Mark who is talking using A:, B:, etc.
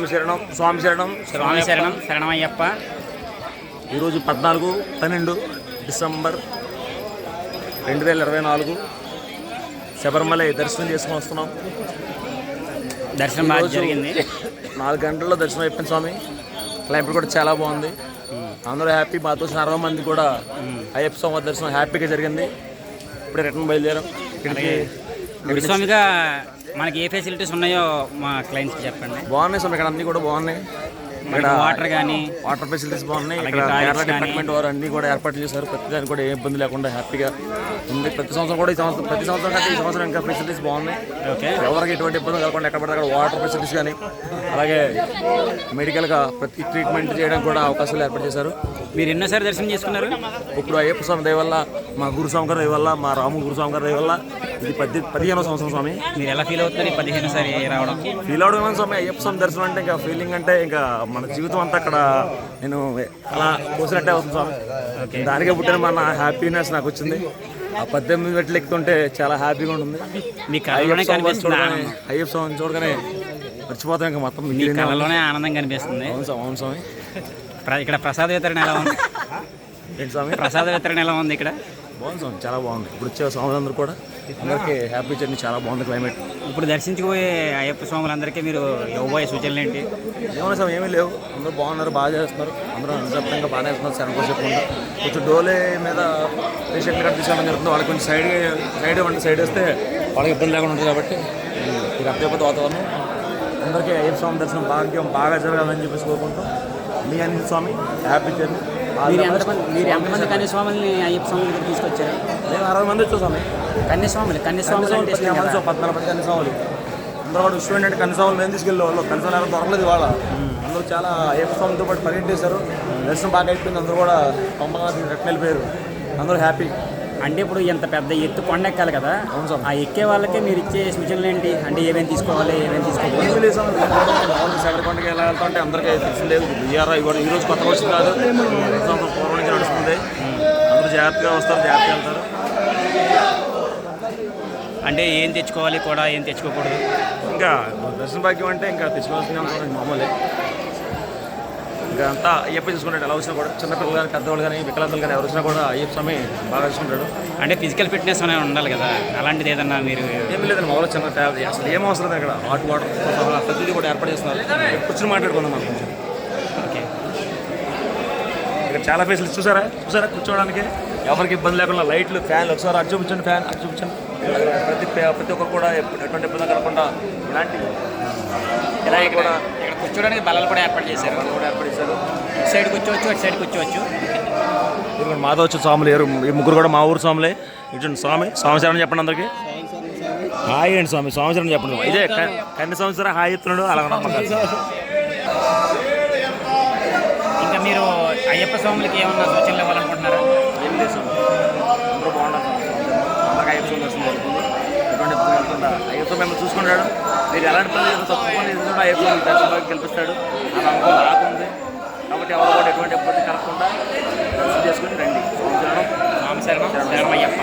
A: శరణం స్వామి శరణం
B: స్వామి శరణం శరణమయ్యప్ప.
A: ఈరోజు 14/12 డిసెంబర్ 2024 శబరిమల దర్శనం చేసుకుని వస్తున్నాం.
B: దర్శనం బాగా జరిగింది.
A: 4 గంటల్లో దర్శనం అయిపోయింది స్వామి. క్లైమేట్ కూడా చాలా బాగుంది. అందరూ హ్యాపీ. మాతో 60 మంది కూడా అయ్యప్ప స్వామి దర్శనం హ్యాపీగా జరిగింది. ఇప్పుడే రిటర్న్ బయలుదేరాం. ఇక్కడికి
B: గురుస్వామిగా మనకి ఏ ఫెసిలిటీస్ ఉన్నాయో మా క్లయింట్స్కి చెప్పండి.
A: బాగున్నాయి స్వామి. ఇక్కడ అన్నీ కూడా బాగున్నాయి.
B: ఇక్కడ వాటర్ కానీ
A: వాటర్ ఫెసిలిటీస్ బాగున్నాయి. ఇక్కడ కేరళ డిపార్ట్మెంట్ వారు అన్నీ కూడా ఏర్పాటు చేశారు. ప్రతి దానికి కూడా ఏ ఇబ్బంది లేకుండా హ్యాపీగా ఉంది. ప్రతి సంవత్సరం కూడా ప్రతి సంవత్సరం కంటే ఈ సంవత్సరం ఇంకా ఫెసిలిటీస్ బాగున్నాయి.
B: ఓకే.
A: ఎవరికి ఎటువంటి ఇబ్బంది కాకుండా ఎక్కడ పడితే అక్కడ వాటర్ ఫెసిలిటీస్ కానీ అలాగే మెడికల్గా ప్రతి ట్రీట్మెంట్ చేయడానికి కూడా అవకాశాలు ఏర్పాటు చేశారు.
B: మీరు ఎన్నోసారి దర్శనం చేసుకున్నారు?
A: ఇప్పుడు అయ్యప్ప స్వామి దయ వల్ల, మా గురుస్వామి గారి దయ వల్ల, మా రాము గురుస్వామి గారి దయ వల్ల ఇది 15వ సంవత్సరం స్వామి.
B: మీరు ఎలా ఫీల్ అవుతున్నారు 15సారి రావడం?
A: ఫీల్ అవడం ఏమైనా స్వామి, అయ్యప్ప స్వామి దర్శనం అంటే ఇంకా ఫీలింగ్ అంటే ఇంకా మన జీవితం అంతా అక్కడ నేను అలా కోసినట్టే అవుతుంది స్వామి. దానికే పుట్టిన మన హ్యాపీనెస్ నాకు వచ్చింది. ఆ 18 మెట్లు ఎక్కుతుంటే చాలా హ్యాపీగా ఉంటుంది.
B: మీ కళ్ళలోనే కనిపిస్తుంది.
A: అయ్యప్ప స్వామిని చూడగానే మర్చిపోతాం ఇంకా మొత్తం.
B: మీ కళ్ళలోనే ఆనందం కనిపిస్తుంది.
A: అవును స్వామి.
B: ఇక్కడ ప్రసాద వితరణ ఎలా ఉంది?
A: ఏంటి స్వామి? ప్రసాద
B: వితరణ ఎలా ఉంది ఇక్కడ?
A: బాగుంది స్వామి, చాలా బాగుంది. ఇప్పుడు వచ్చే స్వాములందరూ కూడా అందరికీ హ్యాపీ జర్నీ. చాలా బాగుంది క్లైమేట్.
B: ఇప్పుడు దర్శించుకుపోయే అయ్యప్ప స్వాములందరికీ మీరు ఇవ్వబోయే సూచనలు ఏంటి?
A: ఏమైనా స్వామి ఏమీ లేవు. అందరూ బాగున్నారు, బాగా చేస్తున్నారు. అందరూ నిశ్శబ్దంగా బాగానే చేస్తున్నారు. శరణం చెప్పకుండా కొంచెం డోలే మీద పేషెంట్లు కట్టి తీసుకోవడం జరుగుతుంది. వాళ్ళకి కొంచెం సైడ్ వేస్తే వాళ్ళకి ఇబ్బంది లేకుండా ఉంటుంది. కాబట్టి ఇది అత్యద్భుత వాతావరణం. అందరికీ అయ్యప్ప స్వామి దర్శనం బాగా జరగాలని చెప్పేసి కోరుకుంటాం. మీ అనిల్ స్వామి హ్యాపీ జర్నీ.
B: మీరు ఎంతమంది కన్యస్వాములని అయ్యప్ప స్వామి దగ్గర తీసుకొచ్చారు?
A: నేను 60 మంది వచ్చాను స్వామి.
B: కన్యస్వాములు
A: 14 మంది కన్యస్వాములు. అందరూ కూడా స్టూడెంట్ అంటే కన్యస్వాములు నేను తీసుకెళ్ళి వాళ్ళు కన్యస్వాములు దొరకలేదు. వాళ్ళ అందరూ చాలా అయ్యప్ప స్వామితో పాటు పర్యటించారు. దర్శనం బాగా అయిపోయింది. అందరూ కూడా పంపగా రిటర్న్ వెళ్ళిపోయారు. అందరూ హ్యాపీ.
B: అంటే ఇప్పుడు ఇంత పెద్ద ఎత్తు కొండ ఎక్కాలి కదా, ఆ ఎక్కే వాళ్ళకే మీరు ఇచ్చే సూచనలు ఏంటి? అంటే ఏమేమి తీసుకోవాలి, ఏమేమి తీసుకోవాలి?
A: సెకండ్ కొండకి ఎలా వెళ్తుంటే అందరికీ తెలిసిందేది. ఈరోజు కొత్త ವರ್ಷం కాదు, పూర్వం నుంచి నడుస్తుంది. అందరూ జాగ్రత్తగా వస్తారు, జాగ్రత్తగా వెళ్తారు.
B: అంటే ఏం తెచ్చుకోవాలి కూడా, ఏం తెచ్చుకోకూడదు?
A: ఇంకా దర్శన భాగ్యం అంటే ఇంకా తెచ్చుకోవాల్సింది మామూలే. ఇంకా అంతా అయ్యప్ప చూసుకుంటాడు. ఎలా వచ్చినా కూడా చిన్నపిల్లలు కానీ, పెద్దవాళ్ళు కానీ, వికలాంగులు కానీ ఎవరు వచ్చినా కూడా అయ్యప్ప స్వామి బాగా చూసుకుంటాడు.
B: అంటే ఫిజికల్ ఫిట్నెస్ అనేది ఉండాలి కదా, అలాంటిది ఏదన్నా మీరు?
A: ఏమీ లేదండి, మామూలు చిన్న అసలు ఏం అవసరం లేదు. ఇక్కడ హాట్ వాటర్ ప్రతిదీ కూడా ఏర్పాటు చేస్తున్నారు. కూర్చొని మాట్లాడుకుందాం మనం కొంచెం.
B: ఓకే.
A: ఇక్కడ చాలా ఫెసిలిటీస్ చూసారా కూర్చోవడానికి ఎవరికి ఇబ్బంది లేకుండా లైట్లు, ఫ్యాన్లు. ఒకసారి అటు చూపించండి, ఫ్యాన్ అటు చూపించండి. ప్రతి ఒక్కరు కూడా ఎటువంటి ఇబ్బంది కలగకుండా ఇలాంటివి
B: కూడా ఇక్కడ కూర్చోడానికి బల్లలు కూడా ఏర్పాటు చేశారు. ఇటు సైడ్ కూర్చోవచ్చు, అటు సైడ్ కూర్చోవచ్చు.
A: ఇక్కడ మాతో వచ్చే స్వాములు ఈ ముగ్గురు కూడా మా ఊరు స్వాములే. ఇటు స్వామి శరణం చెప్పండి అందరికీ. హాయ్ అండి స్వామి, స్వామి శరణం చెప్పండి. ఇదే కన్య సంవత్సరం హాయ్ చెప్తున్నాడు. అలా
B: ఇంకా మీరు అయ్యప్ప స్వాములకి ఏమన్నా సూచనలు ఇవ్వాలనుకుంటున్నారా?
A: ఏం లేదు స్వామి, అందరూ బాగున్నారు. అందరికీ అయ్యప్ప స్వామి దర్శనం జరుగుతుంది. ఎటువంటి ఇబ్బంది కలుగుతుందా అయ్యప్ప స్వామి మేము చూసుకుంటాడు. మీరు ఎలాంటి పని చేస్తే తప్పకుండా ఎదుగుతుంటే అయ్యప్ప స్వామి దర్శనం కల్పిస్తాడు. ఆ నమ్మకం రాకుంది. కాబట్టి ఎవరు కూడా ఎటువంటి ఇబ్బంది కలగకుండా దర్శనం చేసుకుని రండి. స్వామి శరణం
B: శరణమయ్యప్ప.